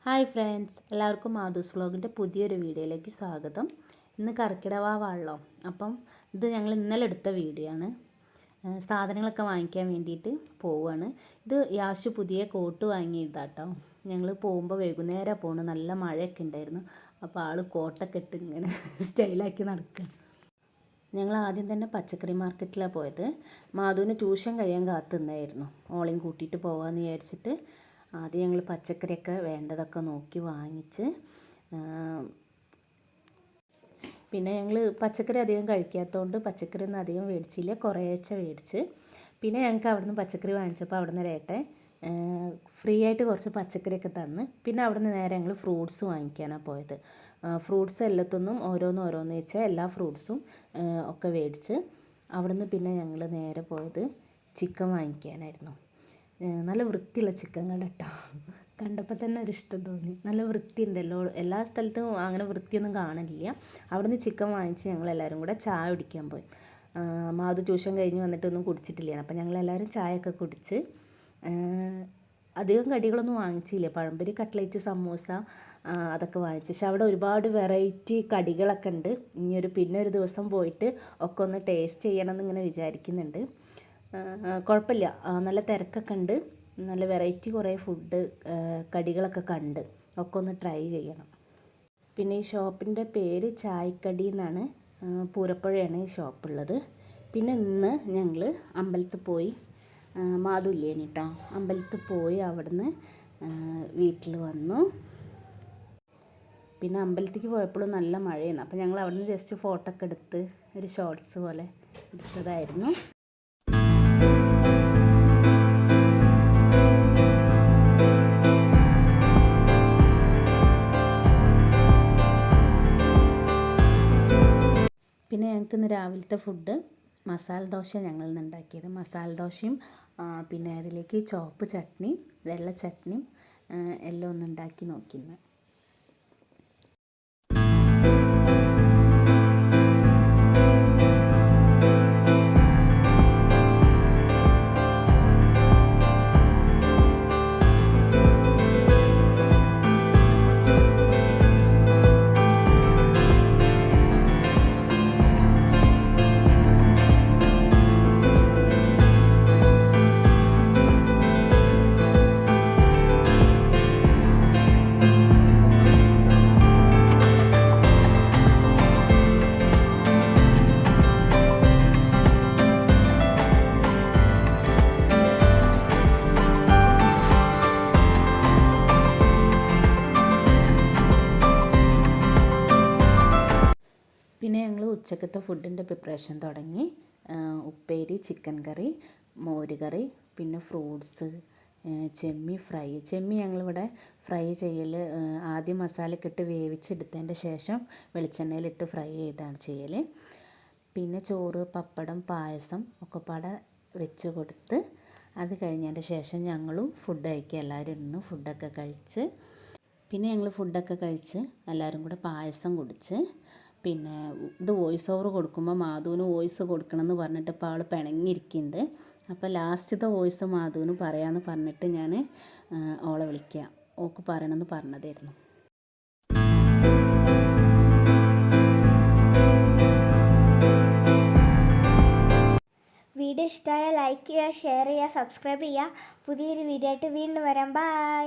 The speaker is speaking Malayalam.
ഹായ് ഫ്രണ്ട്സ്, എല്ലാവർക്കും മാധൂസ് വ്ളോഗിൻ്റെ പുതിയൊരു വീഡിയോയിലേക്ക് സ്വാഗതം. ഇന്ന് കർക്കിടകവാവാണല്ലോ. അപ്പം ഇത് ഞങ്ങൾ ഇന്നലെ എടുത്ത വീഡിയോ ആണ്. സാധനങ്ങളൊക്കെ വാങ്ങിക്കാൻ വേണ്ടിയിട്ട് പോവുകയാണ്. ഇത് യാശു പുതിയ കോട്ട് വാങ്ങിയതാട്ടോ. ഞങ്ങൾ പോകുമ്പോൾ വൈകുന്നേരം പോകണം, നല്ല മഴയൊക്കെ ഉണ്ടായിരുന്നു. അപ്പോൾ ആൾ കോട്ടൊക്കെ ഇട്ട് ഇങ്ങനെ സ്റ്റൈലാക്കി നടക്കുക. ഞങ്ങൾ ആദ്യം തന്നെ പച്ചക്കറി മാർക്കറ്റിലാണ് പോയത്. മാധുവിന് ട്യൂഷൻ കഴിയാൻ കാത്തുനിന്നായിരുന്നു. ഓളെയും കൂട്ടിയിട്ട് പോകാമെന്ന് വിചാരിച്ചിട്ട് ആദ്യം ഞങ്ങൾ പച്ചക്കറിയൊക്കെ വേണ്ടതൊക്കെ നോക്കി വാങ്ങിച്ച്, പിന്നെ ഞങ്ങൾ പച്ചക്കറി അധികം കഴിക്കാത്തതുകൊണ്ട് പച്ചക്കറി ഒന്നും അധികം മേടിച്ചില്ല, കുറേശ്ശെ മേടിച്ച്. പിന്നെ ഞങ്ങൾക്ക് അവിടുന്ന് പച്ചക്കറി വാങ്ങിച്ചപ്പോൾ അവിടുന്ന് ഏട്ടൻ ഫ്രീ ആയിട്ട് കുറച്ച് പച്ചക്കറിയൊക്കെ തന്ന്. പിന്നെ അവിടുന്ന് നേരെ ഞങ്ങൾ ഫ്രൂട്ട്സ് വാങ്ങിക്കാനാണ് പോയത്. ഫ്രൂട്ട്സ് എല്ലാത്തൊന്നും ഓരോന്ന് വെച്ചാൽ എല്ലാ ഫ്രൂട്ട്സും ഒക്കെ മേടിച്ച് അവിടുന്ന് പിന്നെ ഞങ്ങൾ നേരെ പോയത് ചിക്കൻ വാങ്ങിക്കാനായിരുന്നു. നല്ല വൃത്തിയുള്ള ചിക്കൻ കട കേട്ടോ. കണ്ടപ്പോൾ തന്നെ ഒരു ഇഷ്ടം തോന്നി. നല്ല വൃത്തി ഉണ്ടല്ലോ, എല്ലാ സ്ഥലത്തും അങ്ങനെ വൃത്തിയൊന്നും കാണില്ല. അവിടുന്ന് ചിക്കൻ വാങ്ങിച്ച് ഞങ്ങളെല്ലാവരും കൂടെ ചായ കുടിക്കാൻ പോയി. മാധു ട്യൂഷൻ കഴിഞ്ഞ് വന്നിട്ടൊന്നും കുടിച്ചിട്ടില്ല. അപ്പം ഞങ്ങളെല്ലാവരും ചായയൊക്കെ കുടിച്ച് അധികം കടികളൊന്നും വാങ്ങിച്ചില്ല. പഴംപൊരി, കട്ട്ലേറ്റ്, സമൂസ അതൊക്കെ വാങ്ങിച്ചു. പക്ഷെ അവിടെ ഒരുപാട് വെറൈറ്റി കടികളൊക്കെ ഉണ്ട്. പിന്നെ ഒരു ദിവസം പോയിട്ട് ഒക്കെ ഒന്ന് ടേസ്റ്റ് ചെയ്യണം എന്നിങ്ങനെ വിചാരിക്കുന്നുണ്ട്. കുഴപ്പമില്ല, നല്ല തിരക്കൊക്കെ ഉണ്ട്. നല്ല വെറൈറ്റി കുറേ ഫുഡ് കടികളൊക്കെ കണ്ട് ഒക്കെ ഒന്ന് ട്രൈ ചെയ്യണം. പിന്നെ ഈ ഷോപ്പിൻ്റെ പേര് ചായക്കടി എന്നാണ്. പൂരപ്പുഴയാണ് ഈ ഷോപ്പുള്ളത്. പിന്നെ ഇന്ന് ഞങ്ങൾ അമ്പലത്തിൽ പോയി. മാധുല്യേനി കേട്ടോ. അമ്പലത്തിൽ പോയി അവിടുന്ന് വീട്ടിൽ വന്നു. പിന്നെ അമ്പലത്തിലേക്ക് പോയപ്പോഴും നല്ല മഴയാണ്. അപ്പോൾ ഞങ്ങൾ അവിടുന്ന് ജസ്റ്റ് ഫോട്ടോ ഒക്കെ എടുത്ത് ഒരു ഷോർട്സ് പോലെ എടുത്തതായിരുന്നു. പിന്നെ ഞങ്ങൾക്ക് ഇന്ന് രാവിലത്തെ ഫുഡ് മസാല ദോശ ഞങ്ങൾ ഇന്ന് ഉണ്ടാക്കിയത്. മസാല ദോശയും പിന്നെ അതിലേക്ക് ചുവപ്പ് ചട്നി, വെള്ള ചട്നിയും എല്ലാം ഒന്ന് ഉണ്ടാക്കി നോക്കിയിരുന്നു. പിന്നെ ഞങ്ങൾ ഉച്ചക്കത്തെ ഫുഡിൻ്റെ പ്രിപ്പറേഷൻ തുടങ്ങി. ഉപ്പേരി, ചിക്കൻ കറി, മോര് കറി, പിന്നെ ഫ്രൂട്ട്സ്, ചെമ്മീൻ ഞങ്ങളിവിടെ ഫ്രൈ ചെയ്യൽ ആദ്യം മസാലയൊക്കെ ഇട്ട് വേവിച്ചെടുത്തതിൻ്റെ ശേഷം വെളിച്ചെണ്ണയിലിട്ട് ഫ്രൈ ചെയ്താണ് ചെയ്യൽ. പിന്നെ ചോറ്, പപ്പടം, പായസം ഒക്കെ പാടെ വെച്ച് കൊടുത്ത് അത് കഴിഞ്ഞതിൻ്റെ ശേഷം ഞങ്ങളും ഫുഡ് കഴിക്കുക. എല്ലാവരും ഇരുന്ന് ഫുഡൊക്കെ കഴിച്ച്, പിന്നെ ഞങ്ങൾ ഫുഡൊക്കെ കഴിച്ച് എല്ലാവരും കൂടെ പായസം കുടിച്ച്. പിന്നെ ഇത് വോയിസ് ഓവർ കൊടുക്കുമ്പോൾ മാധുവിന് വോയിസ് കൊടുക്കണമെന്ന് പറഞ്ഞിട്ട് ഇപ്പോൾ അവൾ പിണങ്ങിയിരിക്കുന്നുണ്ട്. അപ്പോൾ ലാസ്റ്റത്തെ വോയിസ് മാധുവിന് പറയാമെന്ന് പറഞ്ഞിട്ട് ഞാൻ ഓളെ വിളിക്കുക, ഓക്ക് പറയണമെന്ന് പറഞ്ഞതായിരുന്നു. വീഡിയോ ഇഷ്ടമായാൽ ലൈക്ക് ചെയ്യുക, ഷെയർ ചെയ്യുക, സബ്സ്ക്രൈബ് ചെയ്യുക. പുതിയൊരു വീഡിയോ ആയിട്ട് വീണ്ടും വരാം. ബൈ.